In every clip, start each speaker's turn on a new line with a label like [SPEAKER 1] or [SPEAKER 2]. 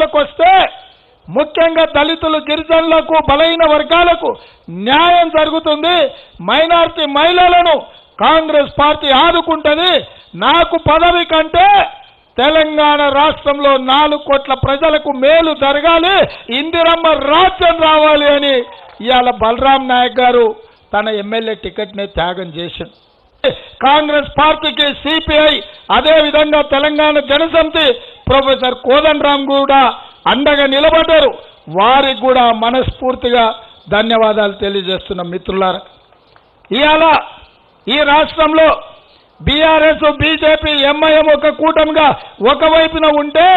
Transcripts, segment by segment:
[SPEAKER 1] అధికారంలోకి వస్తే ముఖ్యంగా దళితులు, గిరిజనులకు, బలహీన వర్గాలకు న్యాయం జరుగుతుంది. మైనారిటీ మహిళలను కాంగ్రెస్ పార్టీ ఆదుకుంటుంది. నాకు పదవి కంటే తెలంగాణ రాష్ట్రంలో 4 కోట్ల ప్రజలకు మేలు జరగాలి, ఇందిరమ్మ రాజ్యం రావాలి అని ఇవాళ బలరాం నాయక్ గారు తన ఎమ్మెల్యే టికెట్ని త్యాగం చేశారు. కాంగ్రెస్ పార్టీకి సిపిఐ, అదేవిధంగా తెలంగాణ జనసమితి ప్రొఫెసర్ కోదండరాం కూడా అండగా నిలబడ్డారు. వారికి కూడా మనస్ఫూర్తిగా ధన్యవాదాలు తెలియజేస్తున్నాం. మిత్రులారా, ఇవాళ ఈ రాష్ట్రంలో బీఆర్ఎస్, బీజేపీ, ఎంఐఎం ఒక కూటమిగా ఒకవైపున ఉంటే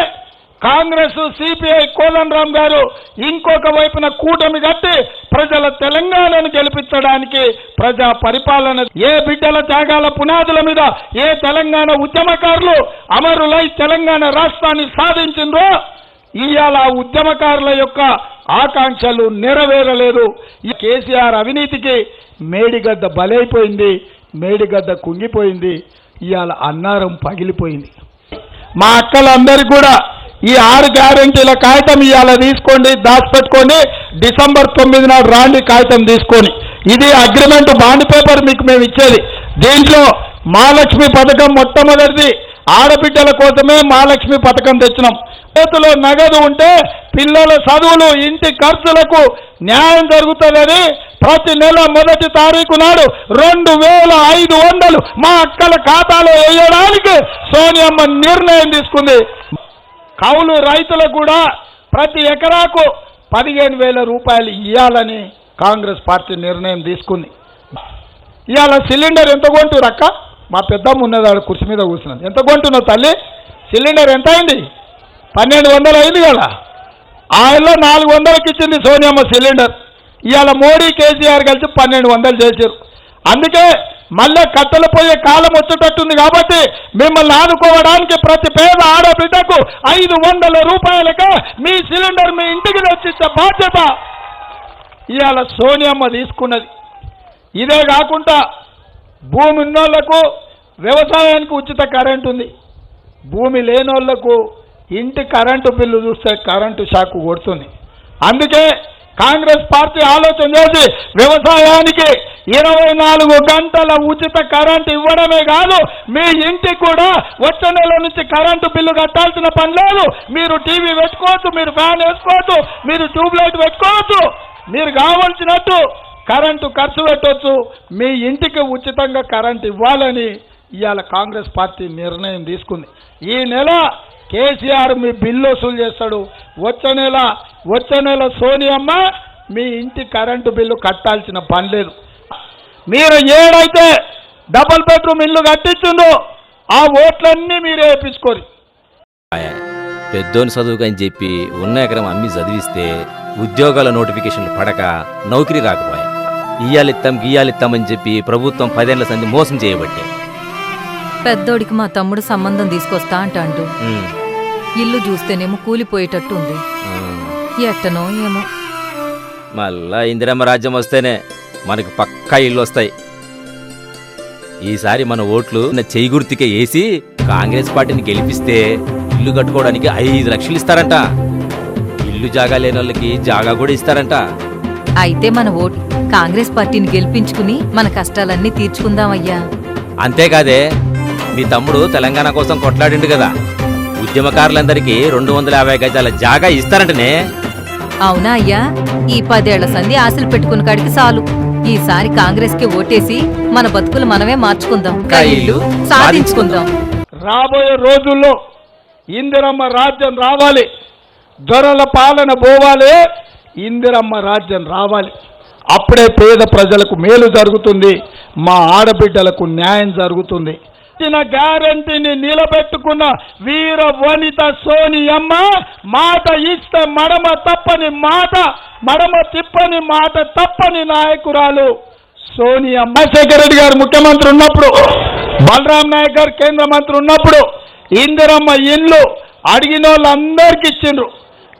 [SPEAKER 1] కాంగ్రెస్, సిపిఐ, కోదండరాం గారు ఇంకొక వైపున కూటమి కట్టి ప్రజల తెలంగాణను గెలిపించడానికి ప్రజా పరిపాలన, ఏ బిడ్డల త్యాగాల పునాదుల మీద ఏ తెలంగాణ ఉద్యమకారులు అమరులై తెలంగాణ రాష్ట్రాన్ని సాధించిందో ఇవాళ ఉద్యమకారుల యొక్క ఆకాంక్షలు నెరవేరలేదు. ఈ కేసీఆర్ అవినీతికి మేడిగడ్డ బలైపోయింది, మేడిగడ్డ కుంగిపోయింది, ఇవాళ అన్నారం పగిలిపోయింది. మా అక్కలందరికీ కూడా ఈ 6 గ్యారెంటీల కాగితం ఇవాళ తీసుకోండి, దాచిపెట్టుకోండి. డిసెంబర్ 9 నాడు రాండి కాగితం తీసుకొని. ఇది అగ్రిమెంట్ బాండ్ పేపర్ మీకు మేము ఇచ్చేది. దీంట్లో మహాలక్ష్మి పథకం మొట్టమొదటిది ఆడబిడ్డల కోసమే మహాలక్ష్మి పథకం తెచ్చినాం. చేతిలో నగదు ఉంటే పిల్లల చదువులు, ఇంటి ఖర్చులకు న్యాయం జరుగుతుందని ప్రతి నెల 1వ తారీఖు నాడు 2500 మా అక్కల ఖాతాలో వేయడానికి సోనియమ్మ నిర్ణయం తీసుకుంది. కౌలు రైతులకు కూడా ప్రతి ఎకరాకు 15,000 రూపాయలు ఇవ్వాలని కాంగ్రెస్ పార్టీ నిర్ణయం తీసుకుంది. ఇవాళ సిలిండర్ ఎంత కొంటున్నారు అక్క? మా పెద్దమ్మ ఉన్నదాడు కుర్చీ మీద కూర్చున్నది. ఎంత కొంటున్నావు తల్లి? సిలిండర్ ఎంత అయింది? 1200 అయింది కదా. ఆయనలో 400కి ఇచ్చింది సోనియమ్మ సిలిండర్. ఇవాళ మోడీ, కేసీఆర్ కలిసి 1200 చేశారు. అందుకే మళ్ళీ కట్టెలు పోయే కాలం వచ్చేటట్టుంది కాబట్టి మిమ్మల్ని ఆదుకోవడానికి ప్రతి పేద ఆడబిడ్డకు 500 రూపాయలకే మీ సిలిండర్ మీ ఇంటికి తెచ్చిచ్చే బాధ్యత ఇవాళ సోనియమ్మ తీసుకున్నది. ఇదే కాకుండా భూమి ఉన్నోళ్లకు వ్యవసాయానికి ఉచిత కరెంటు ఉంది. భూమి లేనోళ్లకు ఇంటి కరెంటు బిల్లు చూస్తే కరెంటు షాక్ కొడుతుంది. అందుకే కాంగ్రెస్ పార్టీ ఆలోచన చేసి వ్యవసాయానికి 24 గంటల ఉచిత కరెంటు ఇవ్వడమే కాదు, మీ ఇంటికి కూడా వచ్చే నెల నుంచి కరెంటు బిల్లు కట్టాల్సిన పని లేదు. మీరు టీవీ పెట్టుకోవచ్చు, మీరు ఫ్యాన్ వేసుకోవచ్చు, మీరు ట్యూబ్లైట్ పెట్టుకోవచ్చు, మీరు కావాల్సినట్టు కరెంటు ఖర్చు పెట్టవచ్చు. మీ ఇంటికి ఉచితంగా కరెంటు ఇవ్వాలని ఇవాళ కాంగ్రెస్ పార్టీ నిర్ణయం తీసుకుంది. ఈ నెల కేసీఆర్ మీ బిల్లు వసూలు చేస్తాడు. వచ్చే నెల సోనియమ్మ మీ ఇంటి కరెంటు బిల్లు కట్టాల్సిన పని లేదు. మీరు ఏడైతే డబుల్ బెడ్రూమ్ ఇల్లు కట్టించిందో ఆ ఓట్లన్నీ మీరే వేయించుకోరు.
[SPEAKER 2] పెద్దోని చదువుకు అని చెప్పి ఉన్న ఎకరం అమ్మి చదివిస్తే ఉద్యోగాల నోటిఫికేషన్లు పడక నౌకరీ రాకపోయా. ఇయ్యాలిత్తామని చెప్పి ప్రభుత్వం 10 ఏళ్ల సంది మోసం చేయబట్టే.
[SPEAKER 3] పెద్దోడికి మా తమ్ముడు సంబంధం తీసుకొస్తా అంటాడు. ఇల్లు చూస్తేనేమో కూలిపోయేటట్టు ఉంది. ఎట్టనో ఏమో.
[SPEAKER 2] మళ్ళా ఇందిరమ్మ రాజ్యం వస్తేనే మనకు పక్కా ఇల్లు వస్తాయి. ఈసారి మన ఓట్లు చెయ్యి గుర్తుకే వేసి కాంగ్రెస్ పార్టీని గెలిపిస్తే ఇల్లు కట్టుకోవడానికి 5 లక్షలు ఇస్తారంట. ఇల్లు జాగా లేని వాళ్ళకి జాగా కూడా ఇస్తారంట.
[SPEAKER 3] అయితే మన ఓటు కాంగ్రెస్ పార్టీని గెలిపించుకుని మన కష్టాలన్నీ తీర్చుకుందామయ్యా.
[SPEAKER 2] అంతేకాదే మీ తమ్ముడు తెలంగాణ కోసం కొట్లాడిండు కదా, ఉద్యమకారులందరికీ 250 గజాల జాగా ఇస్తారంటనే.
[SPEAKER 3] అవునా అయ్యా? ఈ 10 ఏళ్ల సంధి ఆశలు పెట్టుకున్న కాడికి చాలు. ఈసారి కాంగ్రెస్ కి ఓటేసి మన బతుకులు మనమే మార్చుకుందాం, ఇల్లు సాధించుకుందాం.
[SPEAKER 1] రాబోయే రోజుల్లో ఇందిరమ్మ రాజ్యం రావాలి, దొరల పాలన పోవాలి, ఇందిరమ్మ రాజ్యం రావాలి. అప్పుడే పేద ప్రజలకు మేలు జరుగుతుంది, మా ఆడబిడ్డలకు న్యాయం జరుగుతుంది. ఇచ్చిన గ్యారంటీని నిలబెట్టుకున్న వీర వనిత సోనియమ్మ మాట ఇస్తే మడమ తిప్పని మాట తప్పని నాయకురాలు సోనియమ్మ. రాజశేఖర రెడ్డి గారు ముఖ్యమంత్రి ఉన్నప్పుడు, బలరాం నాయక్ గారు కేంద్ర మంత్రి ఉన్నప్పుడు ఇందిరమ్మ ఇల్లు అడిగిన వాళ్ళందరికీ ఇచ్చిండ్రు,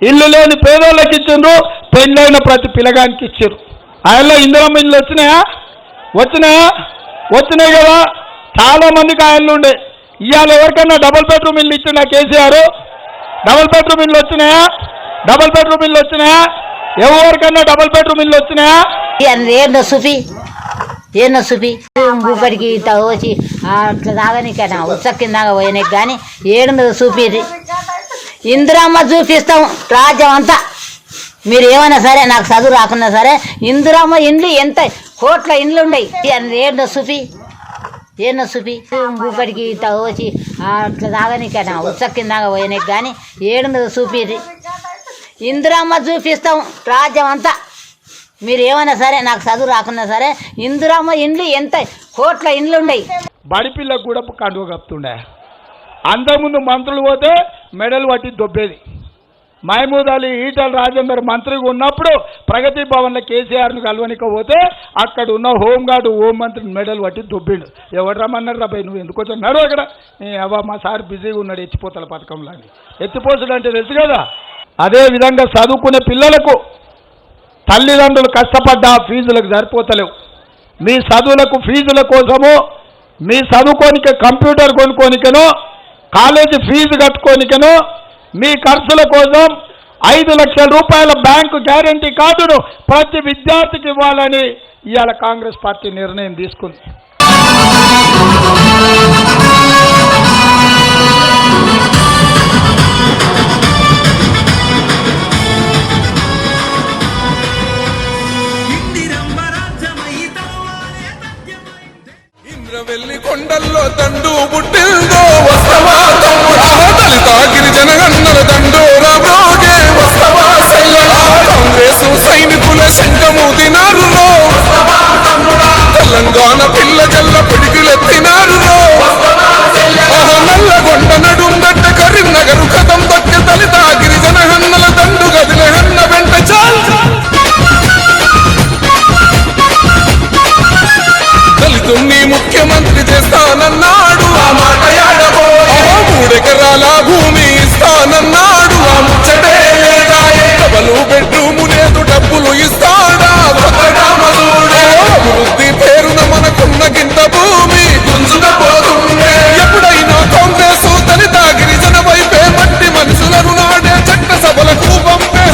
[SPEAKER 1] ఇల్లు లేని పేదోళ్ళకి ఇచ్చిండ్రు, పెళ్ళైన ప్రతి పిల్లగానికి ఇచ్చిండ్రు. ఆయనలో ఇందిరమ్మ ఇల్లు వచ్చినాయి కదా. చాలా మందికి ఆయనలు ఉండే. ఇవాళ ఎవరికైనా డబుల్ బెడ్రూమ్ ఇల్లు ఇచ్చిండా కేసీఆర్? డబుల్ బెడ్రూమ్ ఇల్లు వచ్చినాయా? డబుల్ బెడ్రూమ్ ఇల్లు వచ్చినాయా? ఎవరికన్నా డబుల్ బెడ్రూమ్ ఇల్లు వచ్చినాయా?
[SPEAKER 4] ఏందో చూపి ఇంకొకరికి వచ్చి అట్లా తాగనికైనా ఉత్సక్ కింద పోయినాయి కానీ ఏడున్నదో చూపిరి. ఇందిరమ్మ చూపిస్తాం రాజ్యం అంతా. మీరు ఏమైనా సరే, నాకు చదువు రాకున్నా సరే, ఇందిరమ్మ ఇండ్లు ఎంత కోట్ల ఇండ్లు ఉండయి. ఏందో చూపి ఇంకొకరికి వచ్చి అట్లా తాగనికైనా ఉత్సక్ కింద పోయినాయి కానీ ఏడున్నదో చూపిరి. ఇందిరమ్మ చూపిస్తాం రాజ్యం అంతా. మీరు ఏమైనా సరే, నాకు చదువు రాకున్నా సరే, ఇందిరమ్మ ఇండ్లు ఎంత కోట్ల ఇండ్లు ఉండయి.
[SPEAKER 1] బడిపిల్లకు కూడా కండువ కప్పుతుండే. అంతకుముందు మంత్రులు పోతే మెడలు పట్టి దొబ్బేది. మహమూద్ అలీ, ఈటల రాజేందర్ మంత్రిగా ఉన్నప్పుడు ప్రగతి భవన్లో కేసీఆర్ను కలవనిక పోతే అక్కడ ఉన్న హోంగార్డు హోంమంత్రిని మెడలు పట్టి దొబ్బిండు. ఎవరు రమ్మన్నారు రాబాయి, నువ్వు ఎందుకు వచ్చాడు అక్కడ? అవ్వ మా సార్ బిజీగా ఉన్నాడు ఎత్తిపోతల పథకంలో అని. ఎత్తిపోతుడు అంటే తెలుసు కదా. అదేవిధంగా చదువుకునే పిల్లలకు తల్లిదండ్రులు కష్టపడ్డ ఫీజులకు సరిపోతలేవు. మీ చదువులకు ఫీజుల కోసము, మీ చదువుకోనికే కంప్యూటర్ కొనుక్కోనికనో, కాలేజీ ఫీజు కట్టుకోనికనో, మీ ఖర్చుల కోసం 5 లక్షల రూపాయల బ్యాంకు గ్యారంటీ కార్డును ప్రతి విద్యార్థికి ఇవ్వాలని ఇవాళ కాంగ్రెస్ పార్టీ నిర్ణయం తీసుకుంది.
[SPEAKER 5] వెళ్ళి కొండల్లో దండు పుట్టిందో వస్తవా తమ్ముడా, దళిత గిరిజన గన్నల దండోరా బ్రోగే వస్తవా సయ్యడా, కాంగ్రెసు సైనికుల శంఖము తినారు తెలంగాణ పిల్ల జల్ల పిడికిలెత్తినారు నల్లగొండ నడుందట్ట కరీంనగరు కథం దక్క దళిత గిరిజన హన్నల దండు గదిలే హన్న వెంట చాల్ దళితుణ్ణి ముఖ్యమంత్రి చేస్తానన్నాడు. ఆ మాట యాడబో 3 ఎకరాల భూమి ఇస్తానన్నాడు. ఆ ముచ్చటే లేదాయే. డబలు బెడ్రూము లేదు, డబ్బులు ఇస్తాడా అభివృద్ధి పేరున మనకున్న గింత భూమి గుంజుకపోతుండే. ఎప్పుడైనా కాంగ్రెస్ దళిత గిరిజన వైపే మట్టి మనుషులను నాడే చట్టసభలకు పంపే.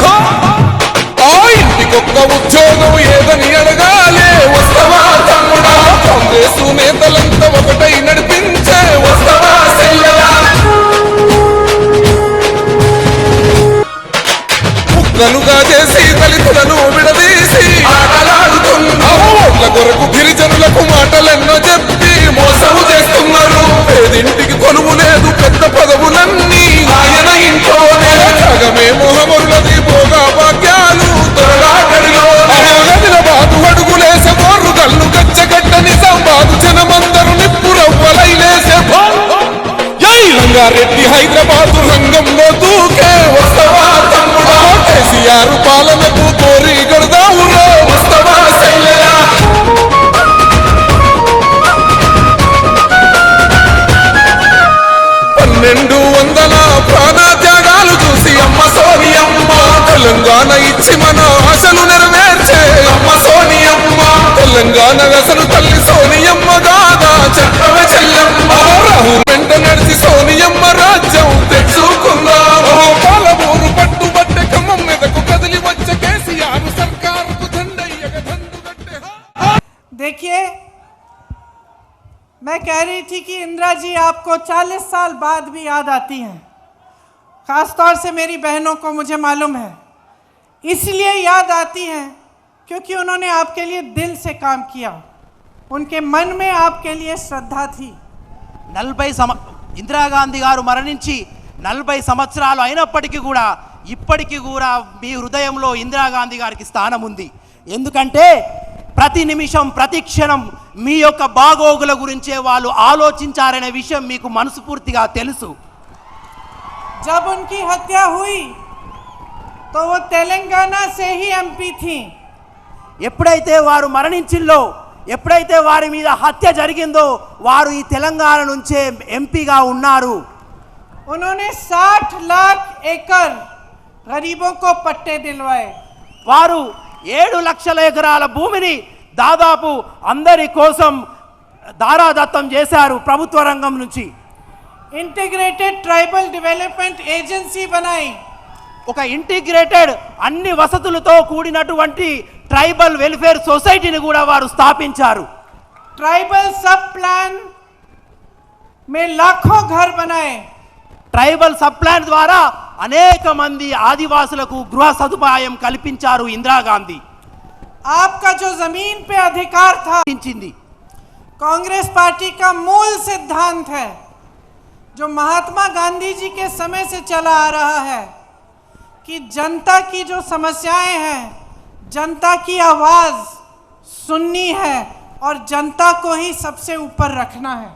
[SPEAKER 5] ఆ ఇంటికొక్క ఉద్యోగం ఏదని అడగాలే వస్తవా తమ్ముడా, కాంగ్రెసు నేతలంతా ఒకటై నడిపించే వస్తవా సెయ్యలా. ముక్కలుగా చేసి దళితులను విడదీసి ఆటలాడుతున్నా. ఓట్ల కొరకు గిరిజనులకు మాటలెన్నో చెప్పి మోసము చేస్తున్నారు. పేదింటికి కొలువు లేదు, పెద్ద పదవులన్నీ ఆయన ఇంట్లోనే. జగమే మొహమరులది భోగా భాగ్యాలు తొలగాడిలో హైదరాబాదు అడుగులేసే బోర్రు గల్లు గచ్చగడ్డ నిజామాబాదు జనమందరు నిప్పురవ్వలైలేసే రంగారెడ్డి హైదరాబాదు రంగంలో దూకే వస్తవా తమ్ముడా, కేసీఆర్ పాలనకు కోరి గడదావులో వస్తవా సయ్యలా. 1200 ప్రాణత్యాగాలు చూసి అమ్మ సోనియమ్మ, తెలంగాణ ఇచ్చి మన ఆశలు నెరవేర్చే అమ్మ సోనియమ్మ. తెలంగాణ అసలు తల్లి సోనియమ్మ గాదా చెప్పవే చెల్లెమ్మ. రాహు వెంట నడిచి సోనియమ్మ రాజ్యం తెచ్చుకుందాం. పాలమూరు పట్టుబట్టే ఖమ్మం మీదకు కదిలి వచ్చే కేసీఆర్ సర్కారుకు దండయ్యగ దండుగట్టే.
[SPEAKER 6] देखिए, मैं कह रही थी कि इंदिरा जी आपको 40 साल बाद भी याद आती हैं. खासतौर से मेरी बहनों को मुझे मालूम है, इसलिए याद आती हैं क्योंकि उन्होंने आपके लिए दिल से काम किया. उनके मन में आपके लिए श्रद्धा थी.
[SPEAKER 7] 40 ఇందిరాగాంధీ గారు మరణించి 40 సంవత్సరాలు అయినప్పటికీ కూడా ఇప్పటికీ కూడా మీ హృదయంలో ఇందిరాగాంధీ గారికి స్థానం ఉంది. ఎందుకంటే ప్రతి నిమిషం ప్రతి క్షణం మీ యొక్క బాగోగుల గురించే వాళ్ళు ఆలోచించారనే విషయం మీకు మనస్ఫూర్తిగా తెలుసు.
[SPEAKER 6] जब उनकी हत्या हुई तो वो तेलंगाना से ही एमपी थी.
[SPEAKER 7] ఎప్పుడైతే వారు మరణించిందో, ఎప్పుడైతే వారి మీద హత్య జరిగిందో వారు ఈ తెలంగాణ నుంచే ఎంపీగా ఉన్నారు.
[SPEAKER 6] उन्होंने 60 लाख एकड़ गरीबों को पट्टे दिलवाए.
[SPEAKER 7] వారు 7 లక్షల ఎకరాల భూమిని దాదాపు అందరి కోసం దారాదత్తం చేశారు ప్రభుత్వ రంగం నుంచి.
[SPEAKER 6] इंटीग्रेटेड ट्राइबल डेवलपमेंट एजेंसी बनाई,
[SPEAKER 7] ఒక ఇంటిగ్రేటెడ్ అన్ని వసతులతో కూడినటువంటి ట్రైబల్ వెల్ఫేర్ సొసైటీని కూడా వారు స్థాపించారు.
[SPEAKER 6] ट्राइबल सब प्लान में लाखों घर बनाए,
[SPEAKER 7] ట్రైబల్ సబ్ ప్లాన్ ద్వారా అనేక మంది ఆదివాసులకు గృహ సదుపాయం కల్పించారు ఇందిరాగాంధీ.
[SPEAKER 6] आपका जो जमीन पे अधिकार था, कांग्रेस पार्टी का मूल सिद्धांत है जो महात्मा गांधी जी के समय से चला आ रहा है कि जनता की जो समस्याएं हैं, जनता की आवाज सुननी है और जनता को ही सबसे ऊपर रखना है.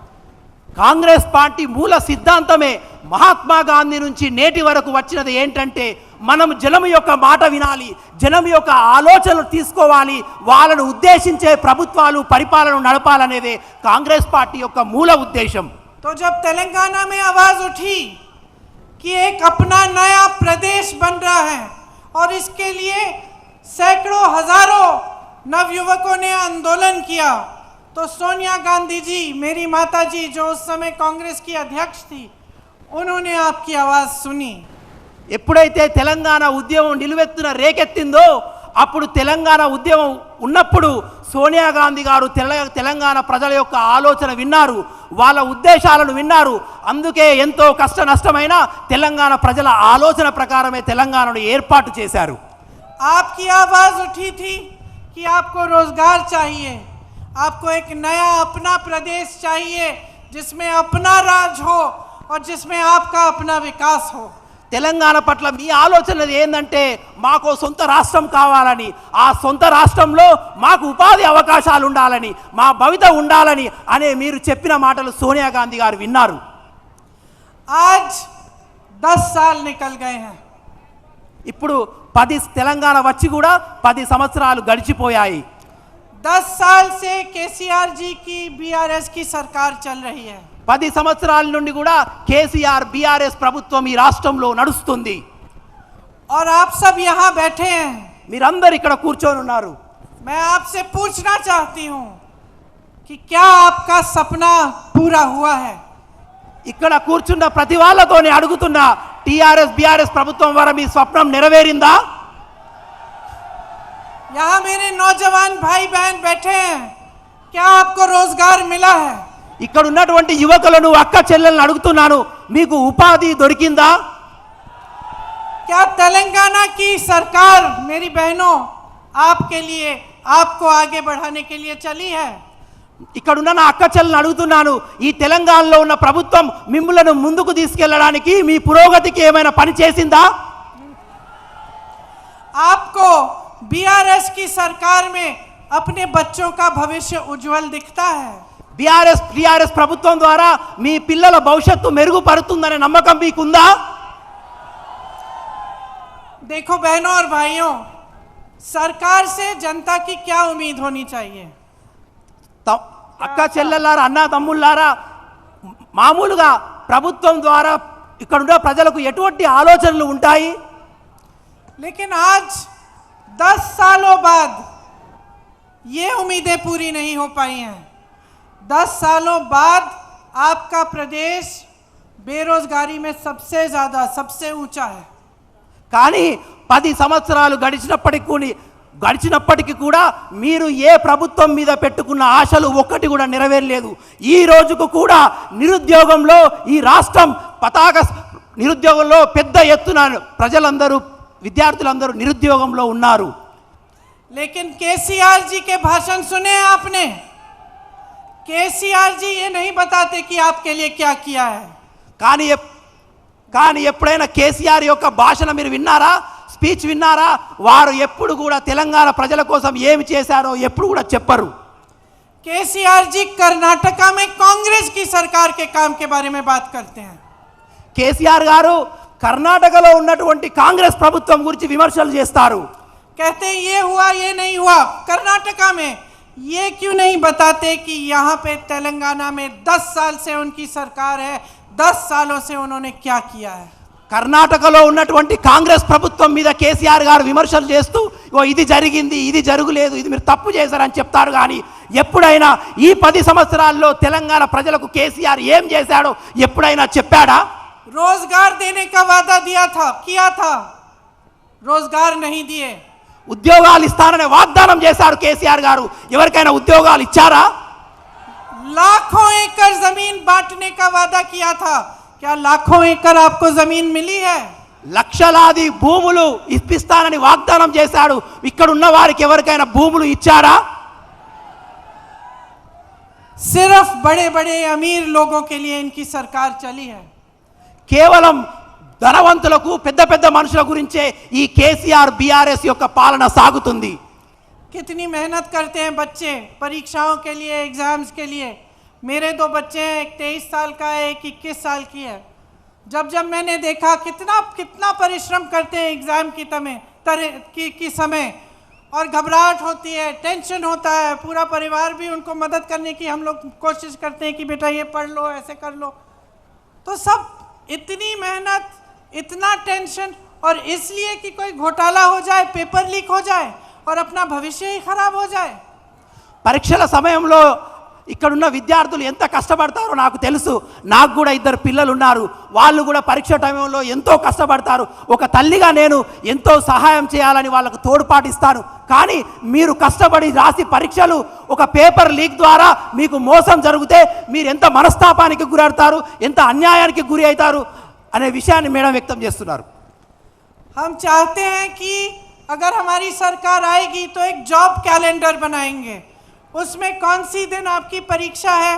[SPEAKER 7] కాంగ్రెస్ పార్టీ మూల సిద్ధాంతమే మహాత్మా గాంధీ నుంచి నేటి వరకు వచ్చినది ఏంటంటే మనం జనం యొక్క మాట వినాలి, జనం యొక్క ఆలోచనలు తీసుకోవాలి, వాళ్ళను ఉద్దేశించే ప్రభుత్వాలు పరిపాలన నడపాలనేదే కాంగ్రెస్ పార్టీ యొక్క మూల ఉద్దేశం.
[SPEAKER 6] तो जब तेलंगाना में आवाज उठी कि एक अपना नया प्रदेश बन रहा है और इसके लिए सैकड़ों हजारों नवयुवकों ने आंदोलन किया, तो सोनिया गांधी जी, मेरी माता जी जो उस समय कांग्रेस की अध्यक्ष थी, उन्होंने आपकी आवाज सुनी.
[SPEAKER 7] ఎప్పుడైతే తెలంగాణ ఉద్యమం నిలువెత్తున రేకెత్తిందో అప్పుడు తెలంగాణ ఉద్యమం ఉన్నప్పుడు సోనియా గాంధీ గారు తెలంగాణ ప్రజల యొక్క ఆలోచన విన్నారు, వాళ్ళ ఉద్దేశాలను విన్నారు. అందుకే ఎంతో కష్ట నష్టమైన తెలంగాణ ప్రజల ఆలోచన ప్రకారమే తెలంగాణను ఏర్పాటు చేశారు.
[SPEAKER 6] आपकी आवाज उठी थी कि आपको रोजगार चाहिए, आपको एक नया अपना प्रदेश चाहिए जिसमें अपना राज हो और जिसमें आपका अपना विकास हो.
[SPEAKER 7] తెలంగాణ పట్ల మీ ఆలోచన ఏంటంటే మాకు సొంత రాష్ట్రం కావాలని, ఆ సొంత రాష్ట్రంలో మాకు ఉపాధి అవకాశాలు ఉండాలని, మా భవిత ఉండాలని అనే మీరు చెప్పిన మాటలు సోనియా గాంధీ గారు విన్నారు.
[SPEAKER 6] आज 10 साल निकल गए हैं.
[SPEAKER 7] ఇప్పుడు 10 తెలంగాణ వచ్చి కూడా 10 సంవత్సరాలు గడిచిపోయాయి.
[SPEAKER 6] 10 साल से केसीआर जी की बीआरएस की सरकार चल रही है.
[SPEAKER 7] 10 సంవత్సరాల నుండి కూడా కేసీఆర్ బీఆర్ఎస్ ప్రభుత్వం ఈ రాష్ట్రంలో నడుస్తుంది.
[SPEAKER 6] और आप सब यहाँ बैठे हैं,
[SPEAKER 7] మీరందరూ ఇక్కడ కూర్చొని ఉన్నారు.
[SPEAKER 6] मैं आपसे पूछना चाहती हूँ कि क्या आपका सपना पूरा हुआ है?
[SPEAKER 7] ఇక్కడ కూర్చున్న ప్రతి వాళ్ళతోనే అడుగుతున్నా, టీఆర్ఎస్ బీఆర్ఎస్ ప్రభుత్వం ద్వారా మీ స్వప్నం నెరవేరిందా?
[SPEAKER 6] यहाँ मेरे नौजवान भाई बहन बैठे हैं, क्या आपको रोजगार मिला है?
[SPEAKER 7] ఇక్కడ ఉన్నటువంటి యువకులను అక్క చెల్లెలను అడుగుతున్నాను, మీకు ఉపాధి దొరికిందా?
[SPEAKER 6] क्या तेलंगाना की सरकार, मेरी बहनों, आपके लिए, आपको आगे बढ़ाने के लिए चली है?
[SPEAKER 7] ఇక్కడ ఉన్న నా అక్క చెల్లెలను అడుగుతున్నాను, ఈ తెలంగాణలో ఉన్న ప్రభుత్వం మిమ్మల్ని ముందుకు తీసుకెళ్లడానికి మీ పురోగతికి ఏమైనా పని చేసిందా?
[SPEAKER 6] आपको बीआरएस की सरकार में अपने बच्चों का भविष्य उज्जवल दिखता है?
[SPEAKER 7] టీఆర్ఎస్ ప్రభుత్వం ద్వారా మీ పిల్లల భవిష్యత్తు మెరుగుపడుతుందనే నమ్మకం మీకుందా?
[SPEAKER 6] देखो बहनों और भाइयों, सरकार से जनता की क्या उम्मीद होनी चाहिए?
[SPEAKER 7] అక్క చెల్లెలారా, అన్న తమ్ముళ్ళారా, మామూలుగా ప్రభుత్వం ద్వారా ఇక్కడున్న ప్రజలకు ఎటువంటి ఆలోచనలు ఉంటాయి?
[SPEAKER 6] लेकिन आज 10 सालों बाद ये उम्मीदें पूरी नहीं हो पाई हैं. 10 सालों बाद आपका प्रदेश बेरोजगारी में सबसे ज्यादा, सबसे ऊंचा है.
[SPEAKER 7] కానీ 10 సంవత్సరాలు గడిచినప్పటికీ కూడా మీరు ఏ ప్రభుత్వం మీద పెట్టుకున్న ఆశలు ఒక్కటి కూడా నెరవేరలేదు. ఈ రోజుకు కూడా నిరుద్యోగంలో ఈ రాష్ట్రం నిరుద్యోగంలో పెద్ద ఎత్తున ప్రజలందరూ, విద్యార్థులందరూ నిరుద్యోగంలో ఉన్నారు.
[SPEAKER 6] लेकिन केसीआर जी के भाषण सुने आपने? केसीआर जी ये नहीं बताते कि आपके लिए क्या किया है.
[SPEAKER 7] కానీ ఎప్పుడైనా కేసీఆర్ యొక్క భాషణ మీరు విన్నారా? స్పీచ్ విన్నారా? వారు ఎప్పుడు కూడా తెలంగాణ ప్రజల కోసం ఏమి చేశారో ఎప్పుడు కూడా చెప్పరు.
[SPEAKER 6] केसीआर जी कर्नाटका में कांग्रेस की सरकार के काम के बारे में बात करते हैं.
[SPEAKER 7] కేసీఆర్ గారు కర్ణాటకలో ఉన్నటువంటి కాంగ్రెస్ ప్రభుత్వం గురించి విమర్శలు చేస్తారు.
[SPEAKER 6] कहते हैं ये हुआ, ये नहीं हुआ. कर्नाटका में ये क्यों नहीं बताते कि यहाँ पे तेलंगाना में 10 साल से उनकी सरकार है, 10 सालों से उन्होंने क्या किया है?
[SPEAKER 7] కర్ణాటకలో ఉన్నటువంటి కాంగ్రెస్ ప్రభుత్వం మీద కేసీఆర్ గారు విమర్శలు చేస్తూ ఓ ఇది జరిగింది, ఇది జరుగులేదు, ఇది మీరు తప్పు చేశారని చెప్తారు. కానీ ఎప్పుడైనా ఈ 10 సంవత్సరాల్లో తెలంగాణ ప్రజలకు కేసీఆర్ ఏం చేశాడో ఎప్పుడైనా చెప్పాడా?
[SPEAKER 6] रोजगार देने का वादा किया था, रोजगार नहीं दिए।
[SPEAKER 7] ఉద్యోగాలు ఇస్తాననే వాగ్దానం చేశారు కేసీఆర్ గారు, ఎవరికైనా ఉద్యోగాలు ఇచ్చారా?
[SPEAKER 6] लाखों एकड़ जमीन बांटने का वादा किया था, क्या लाखों एकड़ आपको जमीन मिली है?
[SPEAKER 7] లక్షలాది భూములు ఇప్పిస్తానని వాగ్దానం చేశాడు, ఇక్కడ ఉన్న వారికి ఎవరికైనా భూములు ఇచ్చారా?
[SPEAKER 6] सिर्फ बड़े बड़े अमीर लोगों के लिए इनकी सरकार चली है।
[SPEAKER 7] కేవలం ధనవంతులకు పెద్ద పెద్ద మనుషుల గురించే ఈ కేసీఆర్ బీఆర్ఎస్ యొక్క పాలన సాగుతుంది.
[SPEAKER 6] कितनी मेहनत करते हैं बच्चे परीक्षाओं के लिए, एग्जाम्स के लिए। मेरे 2 बच्चे हैं, एक 23 साल का है, एक 21 साल की है। जब मैंने देखा कितना परिश्रम करते हैं एग्जाम की समय, और घबराहट होती है, टेंशन होता है, पूरा परिवार भी उनको मदद करने की हम लोग कोशिश करते हैं कि बेटा ये पढ़ लो, ऐसे कर लो। तो सब इतनी मेहनत, इतना टेंशन, और इसलिए कि कोई घोटाला हो जाए, पेपर लीक हो जाए और अपना भविष्य ही खराब हो जाए।
[SPEAKER 7] పరీక్షల సమయంలో ఇక్కడున్న విద్యార్థులు ఎంత కష్టపడతారో నాకు తెలుసు. నాకు కూడా 2 పిల్లలు ఉన్నారు, వాళ్ళు కూడా పరీక్ష టైంలో ఎంతో కష్టపడతారు. ఒక తల్లిగా నేను ఎంతో సహాయం చేయాలని వాళ్ళకు తోడ్పాటిస్తాను. కానీ మీరు కష్టపడి రాసి పరీక్షలు ఒక పేపర్ లీక్ ద్వారా మీకు మోసం జరిగితే మీరు ఎంత మనస్తాపానికి గురవుతారు, ఎంత అన్యాయానికి గురి అవుతారు అనే విషయాన్ని మేడం వ్యక్తం చేస్తున్నారు.
[SPEAKER 6] हम चाहते हैं कि अगर हमारी सरकार आएगी तो एक जॉब कैलेंडर बनाएंगे। उसमें कौन सी दिन आपकी परीक्षा है,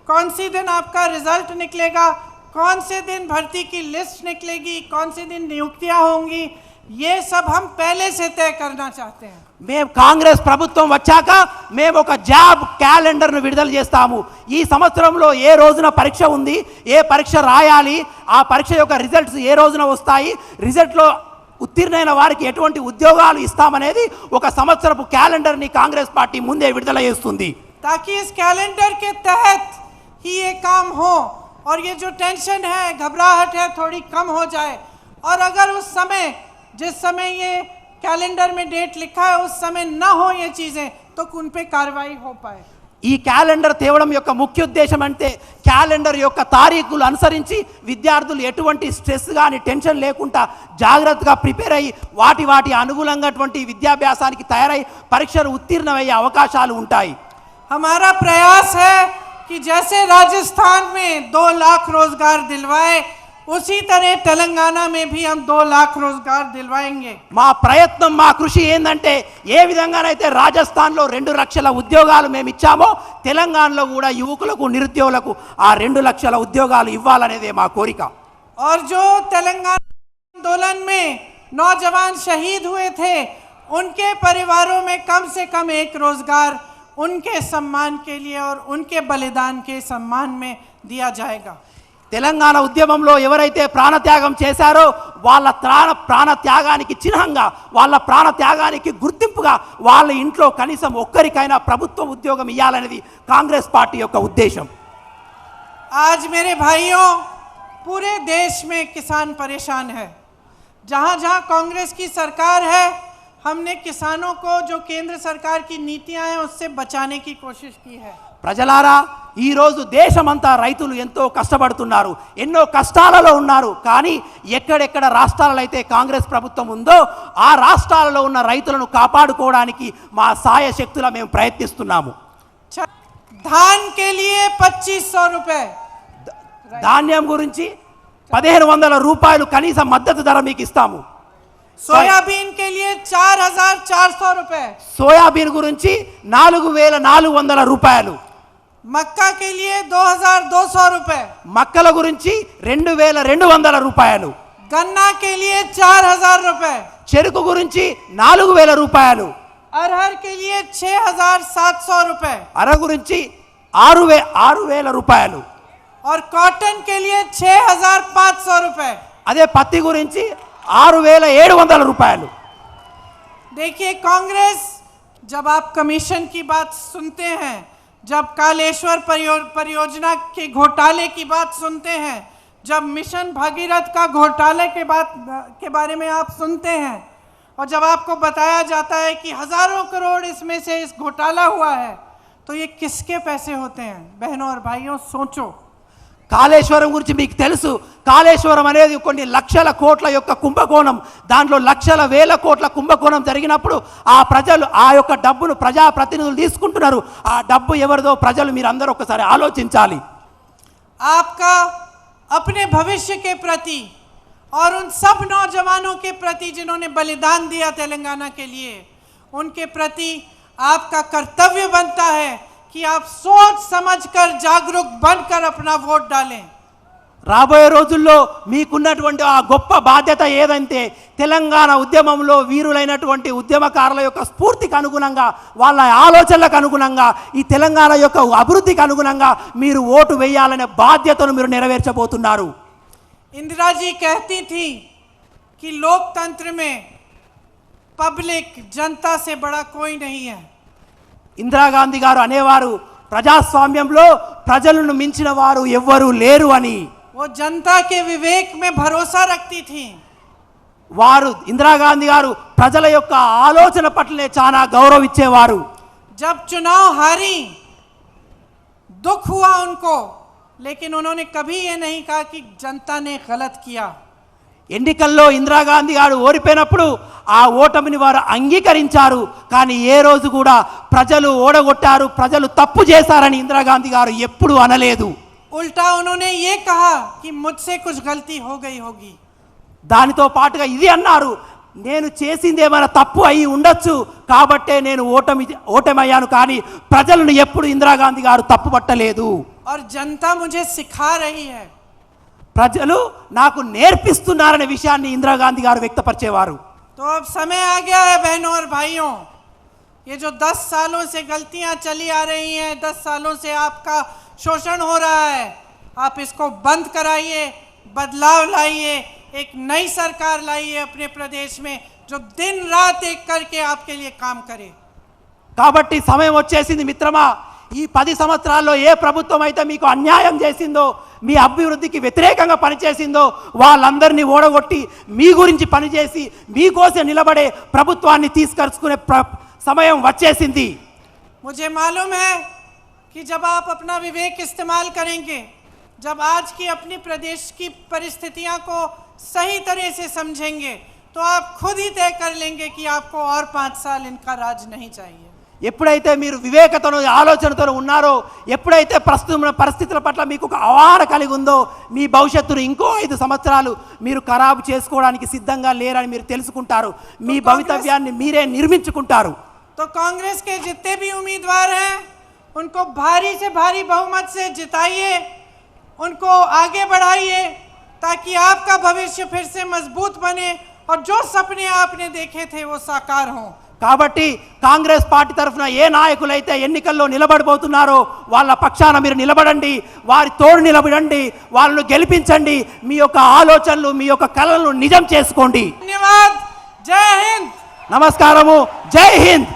[SPEAKER 6] कौन सी दिन आपका रिजल्ट निकलेगा, कौन से दिन भर्ती की लिस्ट निकलेगी, कौन से दिन नियुक्तियां होंगी, ये सब हम पहले से तय करना चाहते हैं।
[SPEAKER 7] మేము కాంగ్రెస్ ప్రభుత్వం వచ్చాక మేము ఒక జాబ్ క్యాలెండర్ను విడుదల చేస్తాము. ఈ సంవత్సరంలో ఏ రోజున పరీక్ష ఉంది, ఏ పరీక్ష రాయాలి, ఆ పరీక్ష యొక్క రిజల్ట్స్ ఏ రోజున వస్తాయి, రిజల్ట్లో ఉత్తీర్ణైన వారికి ఎటువంటి ఉద్యోగాలు ఇస్తామనేది ఒక సంవత్సరపు క్యాలెండర్ని కాంగ్రెస్ పార్టీ ముందే విడుదల చేస్తుంది.
[SPEAKER 6] ताकि इस कैलेंडर के तहत ही ये काम हो और ये जो टेंशन है, घबराहट है, थोड़ी कम हो जाए। और अगर उस समय, जिस समय ये कैलेंडर में डेट लिखा है, उस समय न हो ये चीज़ें, तो उन पे कार्रवाई हो पाए।
[SPEAKER 7] ఈ క్యాలెండర్ తేవడం యొక్క ముఖ్య ఉద్దేశం అంటే క్యాలెండర్ యొక్క తారీఖులు అనుసరించి విద్యార్థులు ఎటువంటి స్ట్రెస్ కానీ టెన్షన్ లేకుండా జాగ్రత్తగా ప్రిపేర్ అయ్యి వాటి అనుగుణంగాటువంటి విద్యాభ్యాసానికి తయారై పరీక్షలు ఉత్తీర్ణమయ్యే అవకాశాలు ఉంటాయి.
[SPEAKER 6] हमारा प्रयास है कि जैसे राजस्थान में 2 लाख रोजगार दिलवाए, उसी तरह तेलंगाना में भी हम 2 लाख रोजगार दिलवाएंगे।
[SPEAKER 7] మా ప్రయత్నం, మా కృషి ఏంటంటే ఏ విధంగానైతే రాజస్థాన్లో 2 లక్షల ఉద్యోగాలు మేము ఇచ్చామో తెలంగాణలో కూడా యువకులకు, నిరుద్యోగులకు ఆ 2 లక్షల ఉద్యోగాలు ఇవ్వాలనేదే మా కోరిక.
[SPEAKER 6] और जो तेलंगाना आंदोलन में नौजवान शहीद हुए थे, उनके परिवारों में कम से कम 1 रोजगार उनके सम्मान के लिए और उनके बलिदान के सम्मान में दिया जाएगा।
[SPEAKER 7] తెలంగాణ ఉద్యమంలో ఎవరైతే ప్రాణత్యాగం చేశారో వాళ్ళ ప్రాణత్యాగానికి చిహ్నంగా, వాళ్ళ ప్రాణత్యాగానికి గుర్తింపుగా వాళ్ళ ఇంట్లో కనీసం ఒక్కరికైనా ప్రభుత్వ ఉద్యోగం ఇవ్వాలనేది కాంగ్రెస్ పార్టీ యొక్క ఉద్దేశం.
[SPEAKER 6] आज मेरे भाइयों, पूरे देश में किसान परेशान है। जहाँ जहाँ कांग्रेस की सरकार है, हमने किसानों को जो केंद्र सरकार की नीतियाँ हैं उससे बचाने की कोशिश की है।
[SPEAKER 7] ప్రజలారా, ఈరోజు దేశమంతా రైతులు ఎంతో కష్టపడుతున్నారు, ఎన్నో కష్టాలలో ఉన్నారు. కానీ ఎక్కడెక్కడ రాష్ట్రాలలో అయితే కాంగ్రెస్ ప్రభుత్వం ఉందో ఆ రాష్ట్రాలలో ఉన్న రైతులను కాపాడుకోవడానికి మా సాయశక్తుల మేము ప్రయత్నిస్తున్నాము.
[SPEAKER 6] धान के लिए 2500 रुपए,
[SPEAKER 7] ధాన్యం గురించి 1500 రూపాయలు కనీస మద్దతు ధర మీకు ఇస్తాము.
[SPEAKER 6] सोयाबीन के लिए 4400 रुपए,
[SPEAKER 7] సోయాబీన్ గురించి 4400 రూపాయలు,
[SPEAKER 6] मक्का के लिए 2200 रुपए,
[SPEAKER 7] మక్కల గురించి 2200 రూపాయలు,
[SPEAKER 6] गन्ना के लिए 4000 रुपए,
[SPEAKER 7] చెరుకు గురించి 4000 రూపాయలు,
[SPEAKER 6] अरहर के लिए 6700 रुपए,
[SPEAKER 7] అర గురించి 6000 రూపాయలు,
[SPEAKER 6] और कॉटन के लिए 6500 रुपए।
[SPEAKER 7] అదే పత్తి గురించి 6700 రూపాయలు.
[SPEAKER 6] देखिए कांग्रेस, जब आप कमीशन की बात सुनते हैं, जब कालेश्वर परियोजना के घोटाले की बात सुनते हैं, जब मिशन भागीरथ का घोटाले के बारे में आप सुनते हैं और जब आपको बताया जाता है कि हजारों करोड़ इसमें से इस घोटाला हुआ है, तो ये किसके पैसे होते हैं? बहनों और भाइयों, सोचो।
[SPEAKER 7] కాళేశ్వరం గురించి మీకు తెలుసు. కాళేశ్వరం అనేది కొన్ని లక్షల కోట్ల యొక్క కుంభకోణం. దాంట్లో లక్షల వేల కోట్ల కుంభకోణం జరిగినప్పుడు ఆ ప్రజలు ఆ యొక్క డబ్బును ప్రజాప్రతినిధులు తీసుకుంటున్నారు. ఆ డబ్బు ఎవరిదో ప్రజలు మీరు అందరూ ఒకసారి ఆలోచించాలి.
[SPEAKER 6] आपका अपने भविष्य के प्रति और उन सब नौजवानों के प्रति जिन्होंने बलिदान दिया तेलंगाना के लिए, उनके प्रति आपका कर्तव्य बनता है कि आप सोच समझकर जागरूक बनकर अपना वोट डालें।
[SPEAKER 7] రాబోయే రోజుల్లో మీకున్నటువంటి ఆ గొప్ప బాధ్యత ఏదంటే తెలంగాణ ఉద్యమంలో వీరులైనటువంటి ఉద్యమకారుల యొక్క స్ఫూర్తికి అనుగుణంగా, వాళ్ళ ఆలోచనలకు అనుగుణంగా, ఈ తెలంగాణ యొక్క అభివృద్ధికి అనుగుణంగా మీరు ఓటు వేయాలనే బాధ్యతను మీరు నెరవేర్చబోతున్నారు.
[SPEAKER 6] इंदिरा जी कहती थी कि लोकतंत्र में पब्लिक, जनता से बड़ा कोई नहीं है।
[SPEAKER 7] ఇందిరాగాంధీ గారు అనేవారు ప్రజాస్వామ్యంలో ప్రజలను మించిన వారు ఎవ్వరూ లేరు అని.
[SPEAKER 6] वो जनता के विवेक में भरोसा रखती थी।
[SPEAKER 7] వారు ఇందిరాగాంధీ గారు ప్రజల యొక్క ఆలోచన పట్లనే చాలా గౌరవించేవారు.
[SPEAKER 6] जब चुनाव हारी, दुख हुआ उनको, लेकिन उन्होंने कभी ये नहीं कहा कि जनता ने गलत किया।
[SPEAKER 7] ఎన్నికల్లో ఇందిరాగాంధీ గారు ఓడిపోయినప్పుడు ఆ ఓటమిని వారు అంగీకరించారు. కానీ ఏ రోజు కూడా ప్రజలు ఓడగొట్టారు, ప్రజలు తప్పు చేశారని ఇందిరాగాంధీ గారు ఎప్పుడూ అనలేదు.
[SPEAKER 6] उल्टा उन्होंने ये कहा कि मुझसे कुछ गलती हो गई होगी।
[SPEAKER 7] దానితో పాటుగా ఇది అన్నారు, నేను చేసింది ఏమైనా తప్పు అయి ఉండొచ్చు కాబట్టే నేను ఓటమయ్యాను, కానీ ప్రజలను ఎప్పుడు ఇందిరాగాంధీ గారు తప్పు పట్టలేదు.
[SPEAKER 6] और जनता मुझे सिखा रही है।
[SPEAKER 7] ప్రజలు నాకు నేర్పిస్తున్నారనే విషయాన్ని ఇందిరాగాంధీ గారు వ్యక్తపరిచేవారు.
[SPEAKER 6] तो अब समय आ गया है बहनों और भाइयों, ये जो 10 सालों से गलतियां चली आ रही हैं, 10 सालों से आपका शोषण हो रहा है, आप इसको बंद कराइए, बदलाव लाइए, एक नई सरकार लाइए अपने प्रदेश में जो दिन रात एक करके आपके लिए काम करे।
[SPEAKER 7] కాబట్టి సమయం వచ్చేసింది మిత్రమా. ఈ 10 సంవత్సరాల్లో ఏ ప్రభుత్వం అయితే మీకు అన్యాయం చేసిందో, మీ అభివృద్ధికి వ్యతిరేకంగా పనిచేసిందో వాళ్ళందరినీ ఓడగొట్టి మీ గురించి పనిచేసి మీకోసం నిలబడే ప్రభుత్వాన్ని తీసుకొచ్చుకునే సమయం వచ్చేసింది.
[SPEAKER 6] मुझे मालूम है कि जब आप अपना विवेक इस्तेमाल करेंगे, जब आज की अपनी प्रदेश की परिस्थितियां को सही तरह से समझेंगे, तो आप खुद ही तय कर लेंगे कि आपको और 5 साल इनका राज नहीं चाहिए।
[SPEAKER 7] ఎప్పుడైతే మీరు వివేకతోనూ ఆలోచనతోనూ ఉన్నారో, ఎప్పుడైతే ప్రస్తుత పరిస్థితుల పట్ల మీకు ఒక అవగాహన కలిగి ఉందో, మీ భవిష్యత్తును ఇంకో 5 సంవత్సరాలు మీరు ఖరాబు చేసుకోవడానికి సిద్ధంగా లేరని మీరు తెలుసుకుంటారు. మీ భవితవ్యాన్ని మీరే నిర్మించుకుంటారు.
[SPEAKER 6] तो कांग्रेस के जितने भी उम्मीदवार हैं उनको भारी से भारी बहुमत से जिताइए, उनको आगे बढ़ाइए ताकि आपका भविष्य फिर से मजबूत बने और जो सपने आपने देखे थे वो साकार हों।
[SPEAKER 7] కాబట్టి కాంగ్రెస్ పార్టీ తరఫున ఏ నాయకులైతే ఎన్నికల్లో నిలబడబోతున్నారో వాళ్ళ పక్షాన మీరు నిలబడండి, వారి తోడు నిలబడండి, వాళ్ళను గెలిపించండి, మీ యొక్క ఆలోచనలు, మీ యొక్క కలలను నిజం చేసుకోండి.
[SPEAKER 6] धन्यवाद। जय हिंद।
[SPEAKER 7] నమస్కారము. జై హింద్.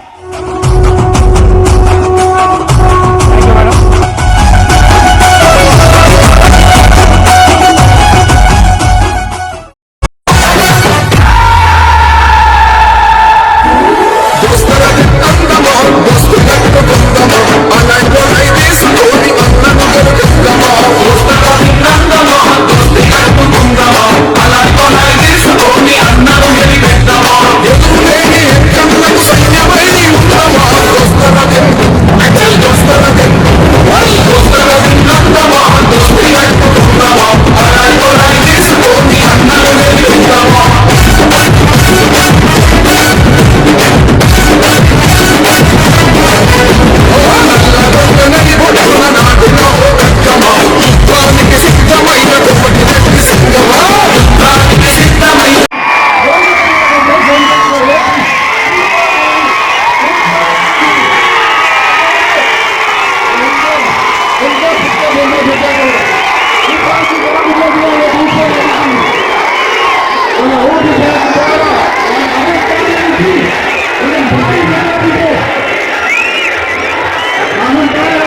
[SPEAKER 8] Una única